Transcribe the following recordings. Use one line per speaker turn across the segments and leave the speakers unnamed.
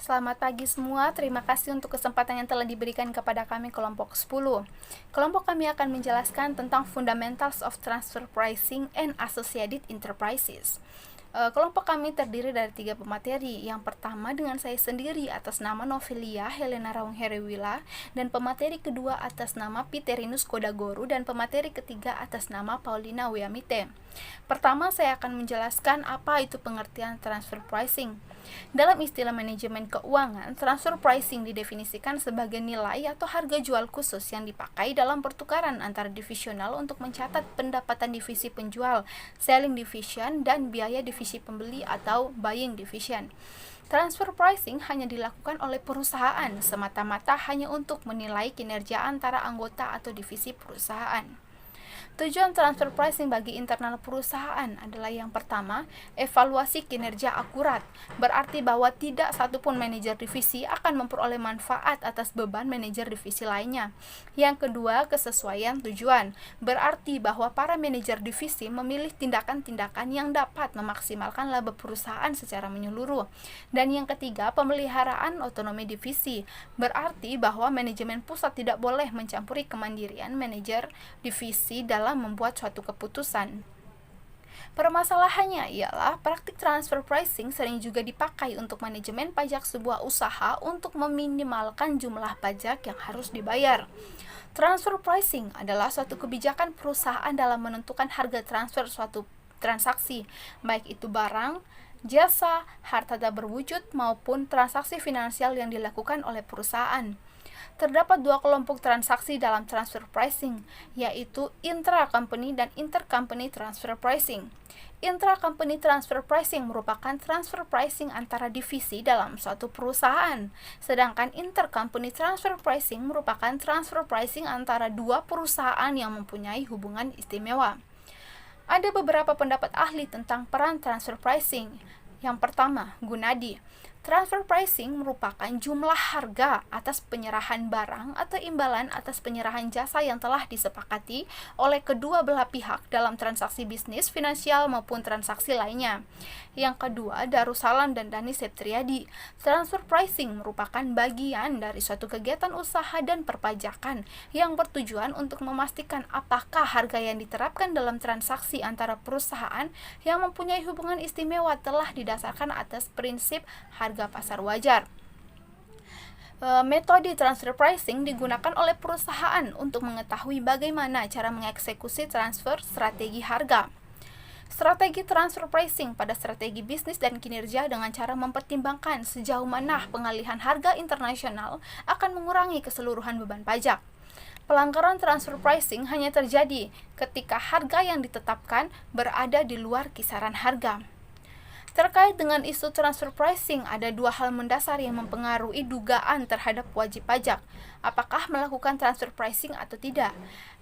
Selamat pagi semua, terima kasih untuk kesempatan yang telah diberikan kepada kami kelompok 10. Kelompok kami akan menjelaskan tentang Fundamentals of Transfer Pricing and Associated Enterprises. Kelompok kami terdiri dari 3 pemateri. Yang pertama dengan saya sendiri atas nama Novelia Helena Raung Herewila, dan pemateri kedua atas nama Piterinus Kodagoru, dan pemateri ketiga atas nama Paulina Weamite. Pertama, saya akan menjelaskan apa itu pengertian transfer pricing. Dalam istilah manajemen keuangan, transfer pricing didefinisikan sebagai nilai atau harga jual khusus yang dipakai dalam pertukaran antara divisional untuk mencatat pendapatan divisi penjual, selling division, dan biaya divisi pembeli atau buying division. Transfer pricing hanya dilakukan oleh perusahaan semata-mata hanya untuk menilai kinerja antara anggota atau divisi perusahaan. Tujuan transfer pricing bagi internal perusahaan adalah yang pertama, evaluasi kinerja akurat, berarti bahwa tidak satupun manajer divisi akan memperoleh manfaat atas beban manajer divisi lainnya. Yang kedua, kesesuaian tujuan, berarti bahwa para manajer divisi memilih tindakan-tindakan yang dapat memaksimalkan laba perusahaan secara menyeluruh. Dan yang ketiga, pemeliharaan otonomi divisi, berarti bahwa manajemen pusat tidak boleh mencampuri kemandirian manajer divisi dalam membuat suatu keputusan. Permasalahannya ialah praktik transfer pricing sering juga dipakai untuk manajemen pajak sebuah usaha untuk meminimalkan jumlah pajak yang harus dibayar. Transfer pricing adalah suatu kebijakan perusahaan dalam menentukan harga transfer suatu transaksi, baik itu barang, jasa, harta tak berwujud, maupun transaksi finansial yang dilakukan oleh perusahaan. Terdapat 2 kelompok transaksi dalam transfer pricing, yaitu intra-company dan intercompany transfer pricing. Intra-company transfer pricing merupakan transfer pricing antara divisi dalam suatu perusahaan, sedangkan intercompany transfer pricing merupakan transfer pricing antara 2 perusahaan yang mempunyai hubungan istimewa. Ada beberapa pendapat ahli tentang peran transfer pricing. Yang pertama, Gunadi. Transfer pricing merupakan jumlah harga atas penyerahan barang atau imbalan atas penyerahan jasa yang telah disepakati oleh kedua belah pihak dalam transaksi bisnis, finansial, maupun transaksi lainnya. Yang kedua, Darussalam dan Dani Septriadi. Transfer pricing merupakan bagian dari suatu kegiatan usaha dan perpajakan yang bertujuan untuk memastikan apakah harga yang diterapkan dalam transaksi antara perusahaan yang mempunyai hubungan istimewa telah didasarkan atas prinsip harga pasar wajar. Metode transfer pricing digunakan oleh perusahaan untuk mengetahui bagaimana cara mengeksekusi transfer strategi harga. Strategi transfer pricing pada strategi bisnis dan kinerja dengan cara mempertimbangkan sejauh mana pengalihan harga internasional akan mengurangi keseluruhan beban pajak. Pelanggaran transfer pricing hanya terjadi ketika harga yang ditetapkan berada di luar kisaran harga. Terkait dengan isu transfer pricing, ada 2 hal mendasar yang mempengaruhi dugaan terhadap wajib pajak, apakah melakukan transfer pricing atau tidak.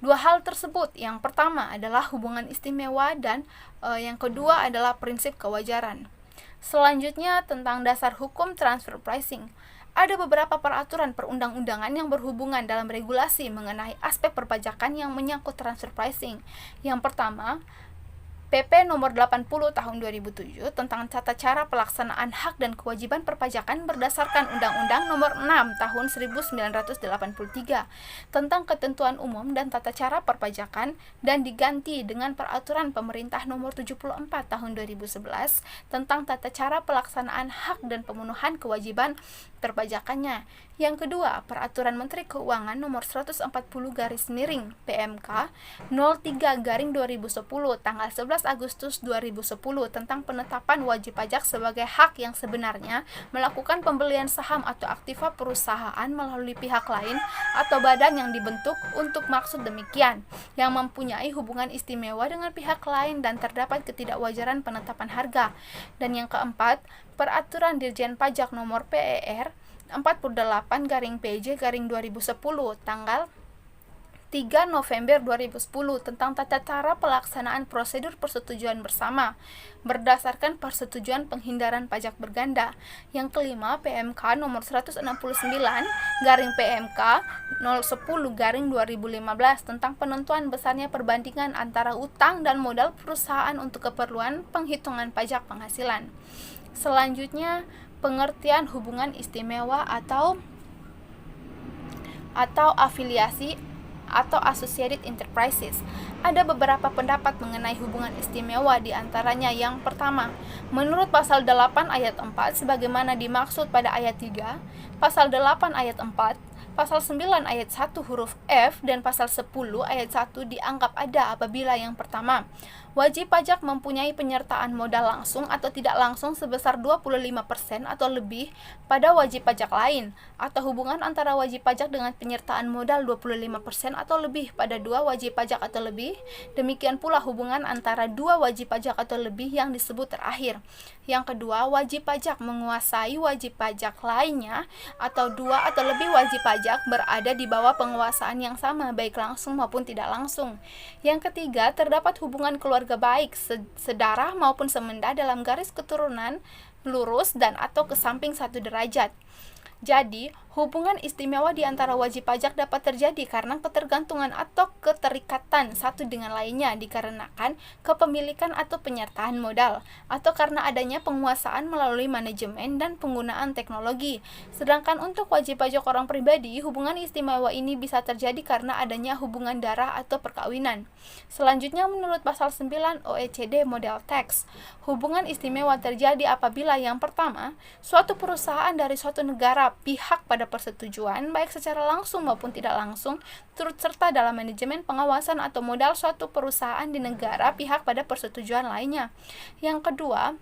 2 hal tersebut, yang pertama adalah hubungan istimewa dan yang kedua adalah prinsip kewajaran. Selanjutnya, tentang dasar hukum transfer pricing. Ada beberapa peraturan perundang-undangan yang berhubungan dalam regulasi mengenai aspek perpajakan yang menyangkut transfer pricing. Yang pertama, PP nomor 80 tahun 2007 tentang tata cara pelaksanaan hak dan kewajiban perpajakan berdasarkan Undang-Undang nomor 6 tahun 1983 tentang ketentuan umum dan tata cara perpajakan dan diganti dengan Peraturan Pemerintah nomor 74 tahun 2011 tentang tata cara pelaksanaan hak dan pemenuhan kewajiban perpajakannya. Yang kedua, Peraturan Menteri Keuangan nomor 140 PMK 03/2010 tanggal 11 Agustus 2010 tentang penetapan wajib pajak sebagai hak yang sebenarnya melakukan pembelian saham atau aktiva perusahaan melalui pihak lain atau badan yang dibentuk untuk maksud demikian, yang mempunyai hubungan istimewa dengan pihak lain dan terdapat ketidakwajaran penetapan harga. Dan yang keempat, Peraturan Dirjen Pajak nomor PER 48/PJ/2010 tanggal 3 November 2010 tentang tata cara pelaksanaan prosedur persetujuan bersama berdasarkan persetujuan penghindaran pajak berganda. Yang kelima, PMK nomor 169/PMK 010/2015 tentang penentuan besarnya perbandingan antara utang dan modal perusahaan untuk keperluan penghitungan pajak penghasilan. Selanjutnya, pengertian hubungan istimewa atau afiliasi atau associated enterprises. Ada beberapa pendapat mengenai hubungan istimewa, di antaranya yang pertama, menurut pasal 8 ayat 4 sebagaimana dimaksud pada ayat 3, pasal 8 ayat 4, pasal 9 ayat 1 huruf F, dan pasal 10 ayat 1 dianggap ada apabila yang pertama, wajib pajak mempunyai penyertaan modal langsung atau tidak langsung sebesar 25% atau lebih pada wajib pajak lain, atau hubungan antara wajib pajak dengan penyertaan modal 25% atau lebih pada dua wajib pajak atau lebih. Demikian pula hubungan antara dua wajib pajak atau lebih yang disebut terakhir. Yang kedua, wajib pajak menguasai wajib pajak lainnya, atau dua atau lebih wajib pajak berada di bawah penguasaan yang sama baik langsung maupun tidak langsung. Yang ketiga, terdapat hubungan keluarga baik, sedarah maupun semenda dalam garis keturunan lurus dan atau ke samping 1 derajat. Jadi, hubungan istimewa di antara wajib pajak dapat terjadi karena ketergantungan atau keterikatan satu dengan lainnya dikarenakan kepemilikan atau penyertaan modal, atau karena adanya penguasaan melalui manajemen dan penggunaan teknologi. Sedangkan untuk wajib pajak orang pribadi, hubungan istimewa ini bisa terjadi karena adanya hubungan darah atau perkawinan. Selanjutnya, menurut pasal 9 OECD Model Tax, hubungan istimewa terjadi apabila yang pertama, suatu perusahaan dari suatu negara pihak pada persetujuan, baik secara langsung maupun tidak langsung, turut serta dalam manajemen pengawasan atau modal suatu perusahaan di negara pihak pada persetujuan lainnya. Yang kedua,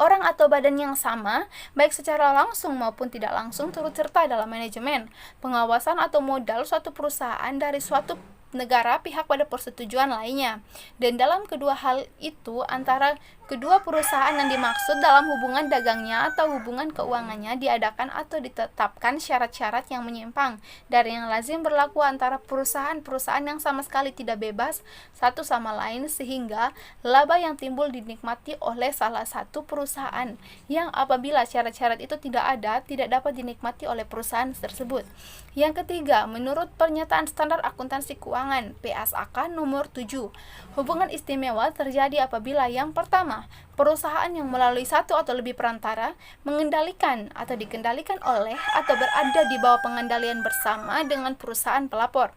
orang atau badan yang sama, baik secara langsung maupun tidak langsung, turut serta dalam manajemen, pengawasan atau modal suatu perusahaan dari suatu negara pihak pada persetujuan lainnya. Dan dalam kedua hal itu, antara kedua perusahaan yang dimaksud dalam hubungan dagangnya atau hubungan keuangannya diadakan atau ditetapkan syarat-syarat yang menyimpang dari yang lazim berlaku antara perusahaan-perusahaan yang sama sekali tidak bebas satu sama lain, sehingga laba yang timbul dinikmati oleh salah satu perusahaan yang apabila syarat-syarat itu tidak ada, tidak dapat dinikmati oleh perusahaan tersebut. Yang ketiga, menurut pernyataan standar akuntansi keuangan PSAK nomor 7, hubungan istimewa terjadi apabila yang pertama, perusahaan yang melalui satu atau lebih perantara mengendalikan atau dikendalikan oleh atau berada di bawah pengendalian bersama dengan perusahaan pelapor.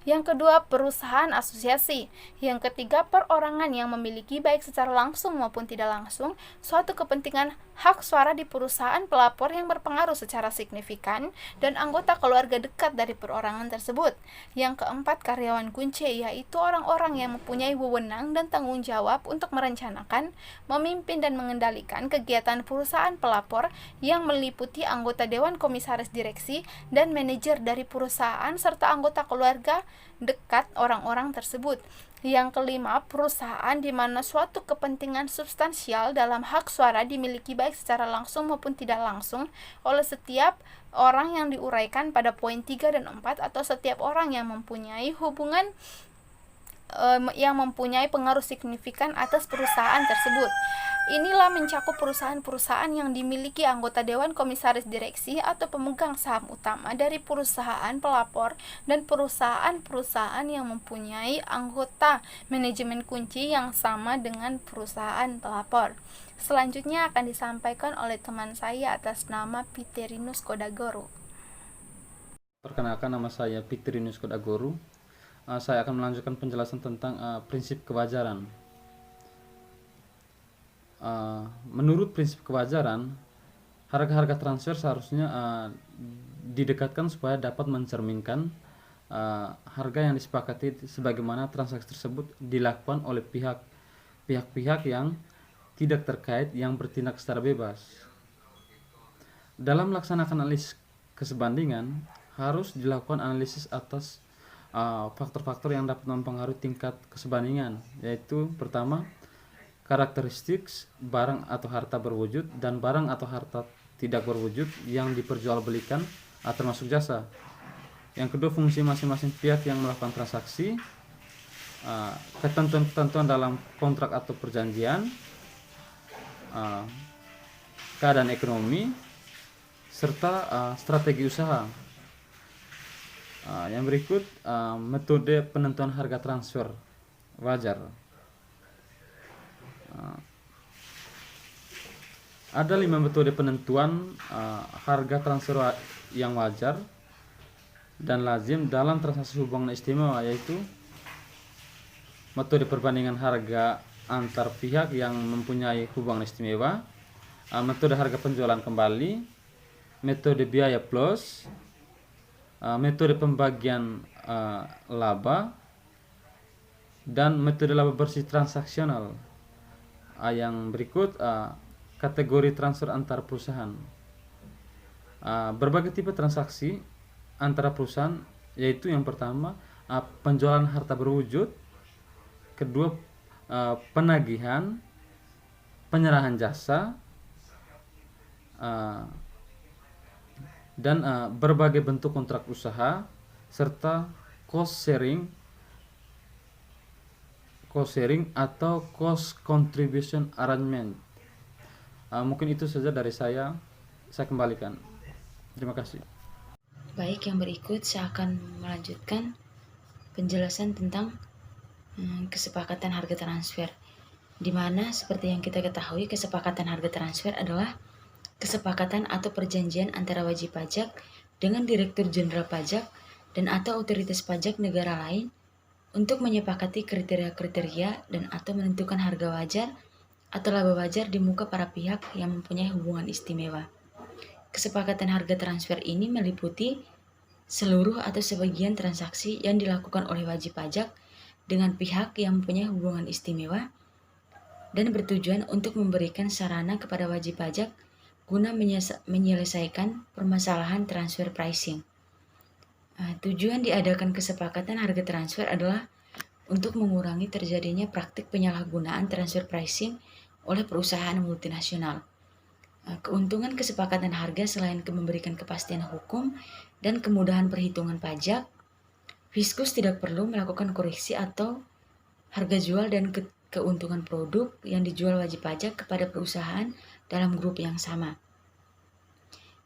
Yang kedua, perusahaan asosiasi. Yang ketiga, perorangan yang memiliki baik secara langsung maupun tidak langsung suatu kepentingan hak suara di perusahaan pelapor yang berpengaruh secara signifikan dan anggota keluarga dekat dari perorangan tersebut. Yang keempat, karyawan kunci, yaitu orang-orang yang mempunyai wewenang dan tanggung jawab untuk merencanakan, memimpin dan mengendalikan kegiatan perusahaan pelapor yang meliputi anggota dewan komisaris direksi dan manajer dari perusahaan serta anggota keluarga dekat orang-orang tersebut. Yang kelima, perusahaan di mana suatu kepentingan substansial dalam hak suara dimiliki baik secara langsung maupun tidak langsung oleh setiap orang yang diuraikan pada poin 3 dan 4, atau setiap orang yang mempunyai hubungan yang mempunyai pengaruh signifikan atas perusahaan tersebut. Inilah mencakup perusahaan-perusahaan yang dimiliki anggota dewan komisaris direksi atau pemegang saham utama dari perusahaan pelapor dan perusahaan-perusahaan yang mempunyai anggota manajemen kunci yang sama dengan perusahaan pelapor. Selanjutnya akan disampaikan oleh teman saya atas nama Piterinus Kodagoro.
Perkenalkan, nama saya Piterinus Kodagoro. Saya akan melanjutkan penjelasan tentang prinsip kewajaran. Menurut prinsip kewajaran, harga-harga transfer seharusnya didekatkan supaya dapat mencerminkan harga yang disepakati sebagaimana transaksi tersebut dilakukan oleh pihak-pihak yang tidak terkait yang bertindak secara bebas. Dalam melaksanakan analisis kesebandingan, harus dilakukan analisis atas faktor-faktor yang dapat mempengaruhi tingkat kesebandingan, yaitu pertama, karakteristik barang atau harta berwujud dan barang atau harta tidak berwujud yang diperjualbelikan termasuk jasa. Yang kedua, fungsi masing-masing pihak yang melakukan transaksi, ketentuan-ketentuan dalam kontrak atau perjanjian, keadaan ekonomi, serta strategi usaha. Yang berikut, metode penentuan harga transfer wajar. Ada 5 metode penentuan harga transfer yang wajar dan lazim dalam transaksi hubungan istimewa, yaitu metode perbandingan harga antar pihak yang mempunyai hubungan istimewa, metode harga penjualan kembali, metode biaya plus, metode pembagian laba, dan metode laba bersih transaksional. Yang berikut kategori transfer antar perusahaan. Berbagai tipe transaksi antara perusahaan, yaitu yang pertama penjualan harta berwujud, kedua penagihan, penyerahan jasa, dan berbagai bentuk kontrak usaha, serta cost sharing atau cost contribution arrangement. Mungkin itu saja dari saya kembalikan. Terima kasih.
Baik, yang berikut saya akan melanjutkan penjelasan tentang kesepakatan harga transfer, di mana seperti yang kita ketahui, kesepakatan harga transfer adalah kesepakatan atau perjanjian antara wajib pajak dengan Direktur Jenderal Pajak dan atau otoritas pajak negara lain untuk menyepakati kriteria-kriteria dan atau menentukan harga wajar atau laba wajar di muka para pihak yang mempunyai hubungan istimewa. Kesepakatan harga transfer ini meliputi seluruh atau sebagian transaksi yang dilakukan oleh wajib pajak dengan pihak yang mempunyai hubungan istimewa dan bertujuan untuk memberikan sarana kepada wajib pajak guna menyelesaikan permasalahan transfer pricing. Tujuan diadakan kesepakatan harga transfer adalah untuk mengurangi terjadinya praktik penyalahgunaan transfer pricing oleh perusahaan multinasional. Keuntungan kesepakatan harga selain memberikan kepastian hukum dan kemudahan perhitungan pajak, Fiskus tidak perlu melakukan koreksi atau harga jual dan keuntungan produk yang dijual wajib pajak kepada perusahaan dalam grup yang sama.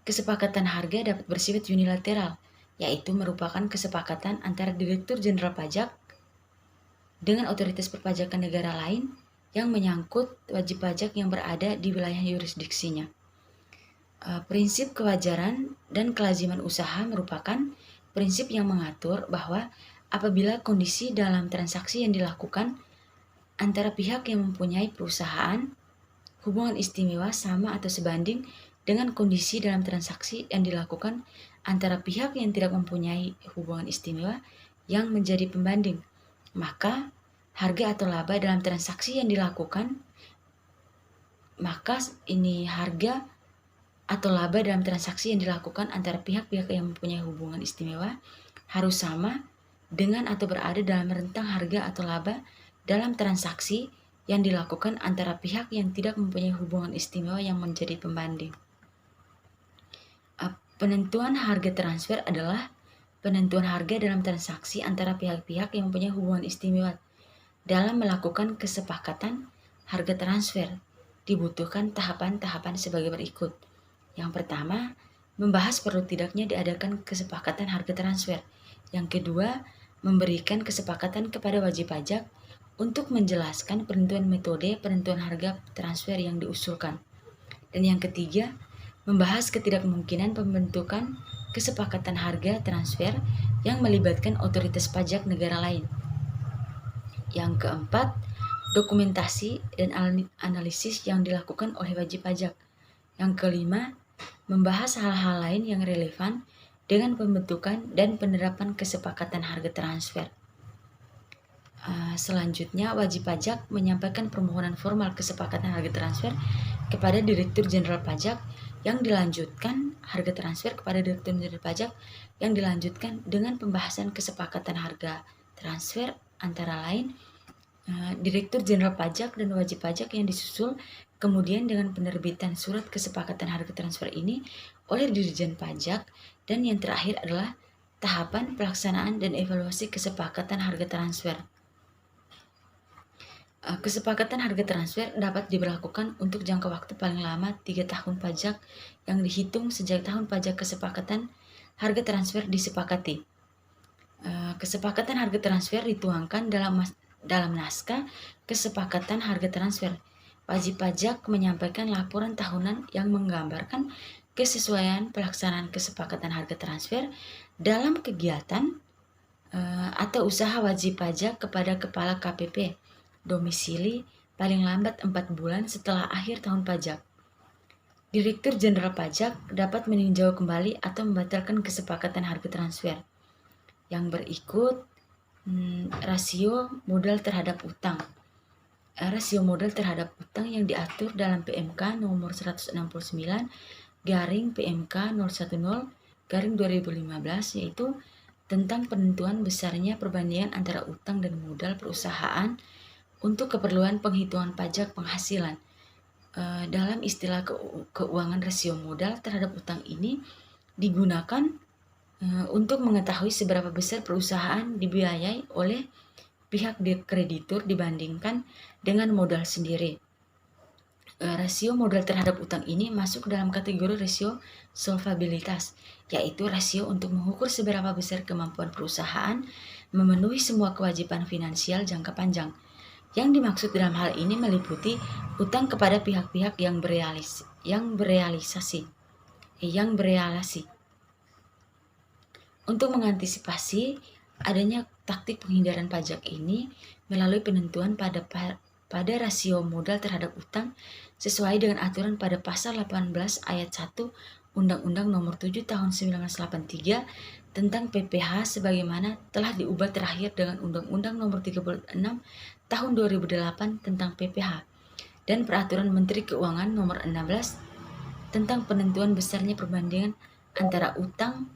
Kesepakatan harga dapat bersifat unilateral, yaitu merupakan kesepakatan antara Direktur Jenderal Pajak dengan otoritas perpajakan negara lain yang menyangkut wajib pajak yang berada di wilayah yurisdiksinya. Prinsip kewajaran dan kelaziman usaha merupakan prinsip yang mengatur bahwa apabila kondisi dalam transaksi yang dilakukan antara pihak yang mempunyai perusahaan, hubungan istimewa sama atau sebanding dengan kondisi dalam transaksi yang dilakukan antara pihak yang tidak mempunyai hubungan istimewa yang menjadi pembanding, maka harga atau laba dalam transaksi yang dilakukan, harga atau laba dalam transaksi yang dilakukan antara pihak-pihak yang mempunyai hubungan istimewa harus sama dengan atau berada dalam rentang harga atau laba dalam transaksi yang dilakukan antara pihak yang tidak mempunyai hubungan istimewa yang menjadi pembanding. Penentuan harga transfer adalah penentuan harga dalam transaksi antara pihak-pihak yang mempunyai hubungan istimewa. Dalam melakukan kesepakatan harga transfer, dibutuhkan tahapan-tahapan sebagai berikut. Yang pertama, membahas perlu tidaknya diadakan kesepakatan harga transfer. Yang kedua, memberikan kesepakatan kepada wajib pajak untuk menjelaskan penentuan metode penentuan harga transfer yang diusulkan. Dan yang ketiga, membahas ketidakmungkinan pembentukan kesepakatan harga transfer yang melibatkan otoritas pajak negara lain. Yang keempat, dokumentasi dan analisis yang dilakukan oleh wajib pajak. Yang kelima, membahas hal-hal lain yang relevan dengan pembentukan dan penerapan kesepakatan harga transfer. Selanjutnya, wajib pajak menyampaikan permohonan formal kesepakatan harga transfer kepada Direktur Jenderal Pajak yang dilanjutkan harga transfer kepada Direktur Jenderal Pajak yang dilanjutkan dengan pembahasan kesepakatan harga transfer antara lain Direktur Jenderal Pajak dan wajib pajak yang disusul kemudian dengan penerbitan surat kesepakatan harga transfer ini oleh Dirjen Pajak, dan yang terakhir adalah tahapan pelaksanaan dan evaluasi kesepakatan harga transfer. Kesepakatan harga transfer dapat diberlakukan untuk jangka waktu paling lama 3 tahun pajak yang dihitung sejak tahun pajak kesepakatan harga transfer disepakati. Kesepakatan harga transfer dituangkan dalam naskah kesepakatan harga transfer wajib pajak menyampaikan laporan tahunan yang menggambarkan kesesuaian pelaksanaan kesepakatan harga transfer dalam kegiatan atau usaha wajib pajak kepada Kepala KPP domisili paling lambat 4 bulan setelah akhir tahun pajak. Direktur Jenderal Pajak dapat meninjau kembali atau membatalkan kesepakatan harga transfer. Yang berikut, rasio modal terhadap utang. Rasio modal terhadap utang yang diatur dalam PMK nomor 169 garing PMK 010 garing 2015, yaitu tentang penentuan besarnya perbandingan antara utang dan modal perusahaan untuk keperluan penghitungan pajak penghasilan. Dalam istilah keuangan, rasio modal terhadap utang ini digunakan untuk mengetahui seberapa besar perusahaan dibiayai oleh pihak kreditur dibandingkan dengan modal sendiri. Rasio modal terhadap utang ini masuk dalam kategori rasio solvabilitas, yaitu rasio untuk mengukur seberapa besar kemampuan perusahaan memenuhi semua kewajiban finansial jangka panjang. Yang dimaksud dalam hal ini meliputi utang kepada pihak-pihak yang berelasi. Untuk mengantisipasi adanya taktik penghindaran pajak ini melalui penentuan pada rasio modal terhadap utang sesuai dengan aturan pada pasal 18 ayat 1 Undang-Undang Nomor 7 Tahun 1983 tentang PPh sebagaimana telah diubah terakhir dengan Undang-Undang Nomor 36 Tahun 2008 tentang PPh dan Peraturan Menteri Keuangan Nomor 16 tentang penentuan besarnya perbandingan antara utang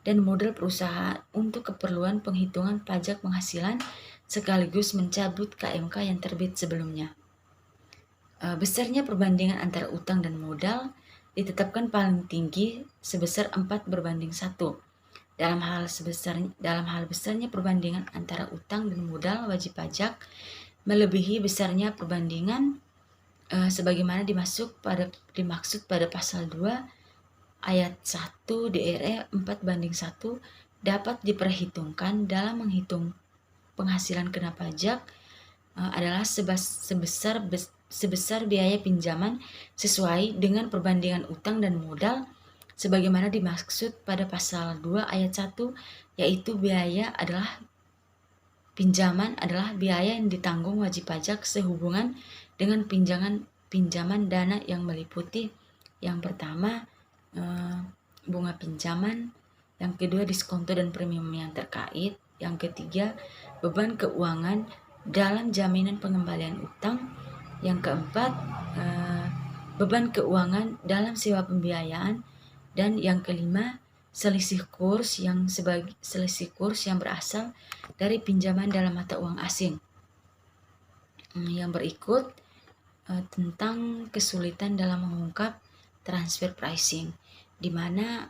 dan modal perusahaan untuk keperluan penghitungan pajak penghasilan sekaligus mencabut KMK yang terbit sebelumnya. Besarnya perbandingan antara utang dan modal ditetapkan paling tinggi sebesar 4:1. Dalam hal besarnya perbandingan antara utang dan modal wajib pajak melebihi besarnya perbandingan sebagaimana dimaksud pada pasal 2 ayat 1 DRE 4:1 dapat diperhitungkan dalam menghitung penghasilan kena pajak adalah sebesar biaya pinjaman sesuai dengan perbandingan utang dan modal sebagaimana dimaksud pada pasal 2 ayat 1, yaitu pinjaman adalah biaya yang ditanggung wajib pajak sehubungan dengan pinjaman dana yang meliputi yang pertama bunga pinjaman, yang kedua diskonto dan premium yang terkait, yang ketiga beban keuangan dalam jaminan pengembalian utang, yang keempat beban keuangan dalam sewa pembiayaan, dan yang kelima selisih kurs yang berasal dari pinjaman dalam mata uang asing. Yang berikut tentang kesulitan dalam mengungkap transfer pricing, di mana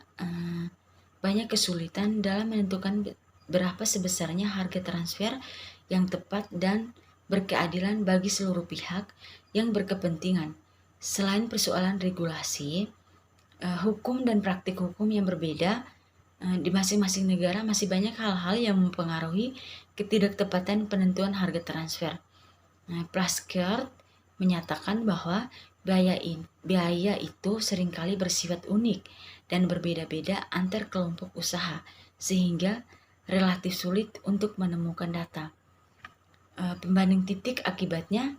banyak kesulitan dalam menentukan berapa sebesarnya harga transfer yang tepat dan berkeadilan bagi seluruh pihak yang berkepentingan. Selain persoalan regulasi, hukum dan praktik hukum yang berbeda di masing-masing negara masih banyak hal-hal yang mempengaruhi ketidaktepatan penentuan harga transfer. Plaskert menyatakan bahwa biaya itu seringkali bersifat unik dan berbeda-beda antar kelompok usaha, sehingga relatif sulit untuk menemukan data. Pembanding titik akibatnya,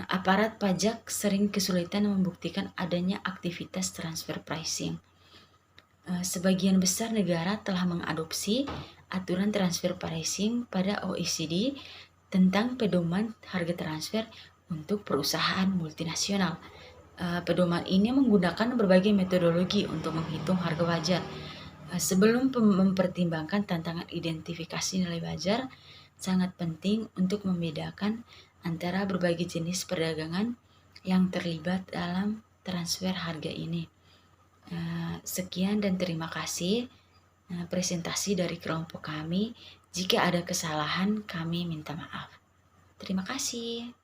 aparat pajak sering kesulitan membuktikan adanya aktivitas transfer pricing. Sebagian besar negara telah mengadopsi aturan transfer pricing pada OECD tentang pedoman harga transfer untuk perusahaan multinasional. Pedoman ini menggunakan berbagai metodologi untuk menghitung harga wajar. Sebelum mempertimbangkan tantangan identifikasi nilai wajar, sangat penting untuk membedakan antara berbagai jenis perdagangan yang terlibat dalam transfer harga ini. Sekian dan terima kasih presentasi dari kelompok kami. Jika ada kesalahan, kami minta maaf. Terima kasih.